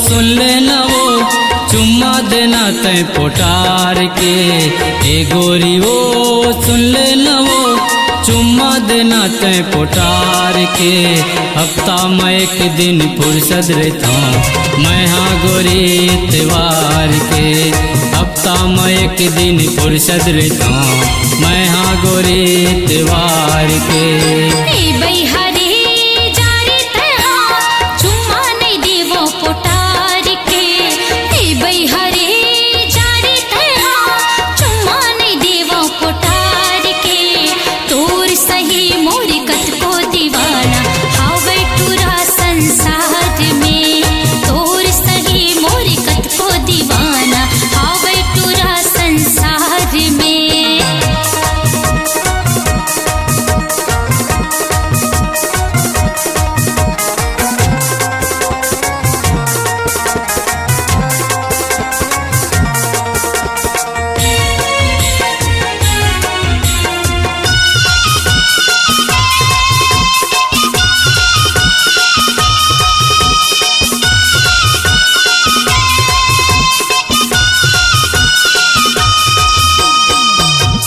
सुन लेना वो चुम्मा देना तय पोटार के। ए गोरी वो सुन लेना वो चुम्मा देना तय पोटार के। हफ्ता में एक दिन फुर्सत रहता मैं हाँ गोरी त्योहार के। हफ्ता में एक दिन फुर्सत रहता मैं हाँ गोरी त्योहार के।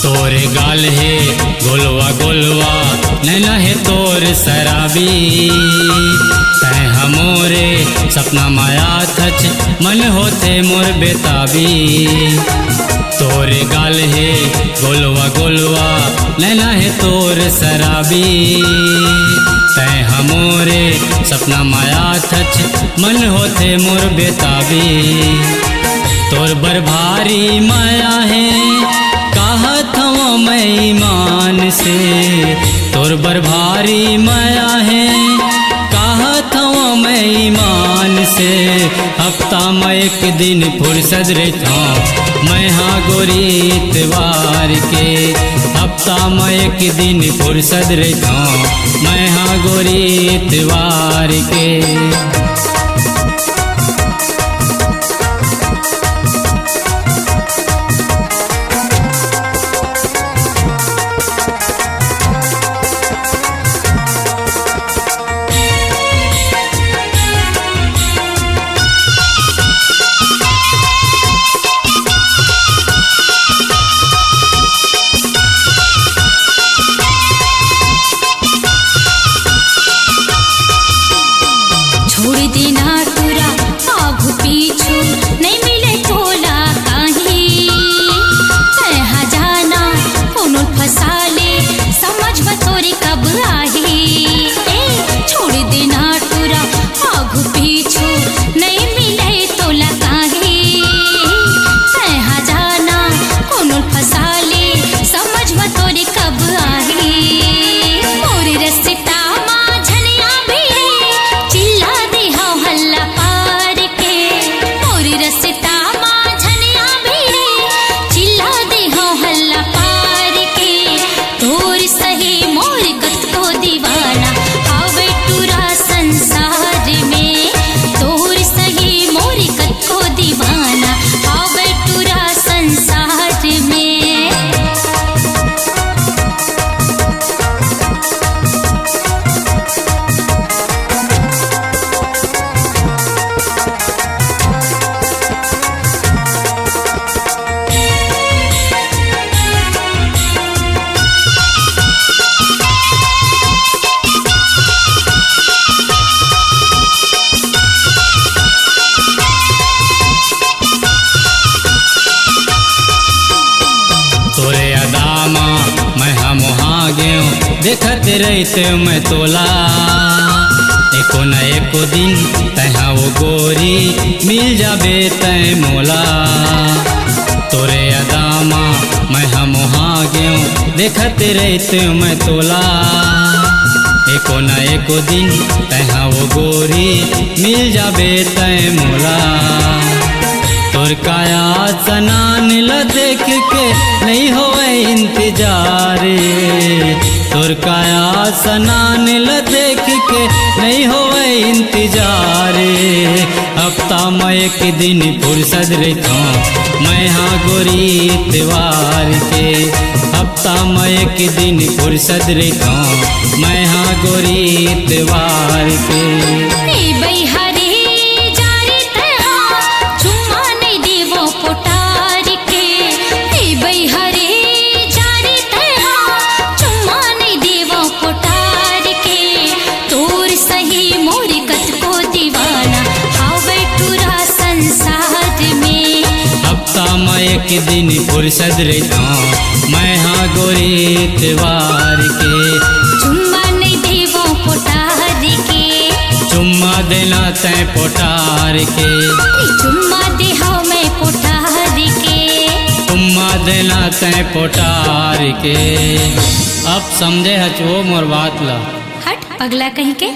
तोरे गाल है गोलवा गोलवा नैना है तोर शराबी। तै हमोरे सपना माया थच मन होते मोर बेताबी। तोरे गाल है गोलवा गोलवा नैना है तोर शराबी। तै हमोरे सपना माया थच मन होते मोर बेताबी। तोर बर भारी माया है कहत हूँ मैं ईमान से। तोर बर भारी माया है कहत हूँ मैं ईमान से। हफ्ता में एक दिन फुर्सत रहता मैं हाँ गोरी त्योहार के। हफ्ता में एक दिन फुर्सत रहता मैं हाँ गोरी त्योहार के। देखत रहते मैं तोला एको न एको दिन तहाँ वो गोरी मिल जाबे तय मोला। तोरे अदामा मैं हम वहाँ गेहूँ देखत रहते मैं तोला एको न एको दिन तहाँ वो गोरी मिल जाबे तय मोला। तोर काया सनान ल देख के नहीं होवे इंतजार। तोर काया सनान ल देख के नहीं होवे इंतजार। हफ्ता में एक दिन फुर्सत रहता मैं हाँ गोरी त्योहार के। हफ्ता में एक दिन फुर्सत रहता मैं हाँ गोरी त्योहार के। बई हरे जारे दिन फुर्सत रहता मैं हाँ गोरी इतवार के। चुम्मा नहीं देवो पोटार के, चुम्मा देना तय पोटार के, चुम्मा देहो मैं पोटार के, चुम्मा देना तय पोटार के। अब समझे हचो मोर बात ला। हट पगला कहीं के।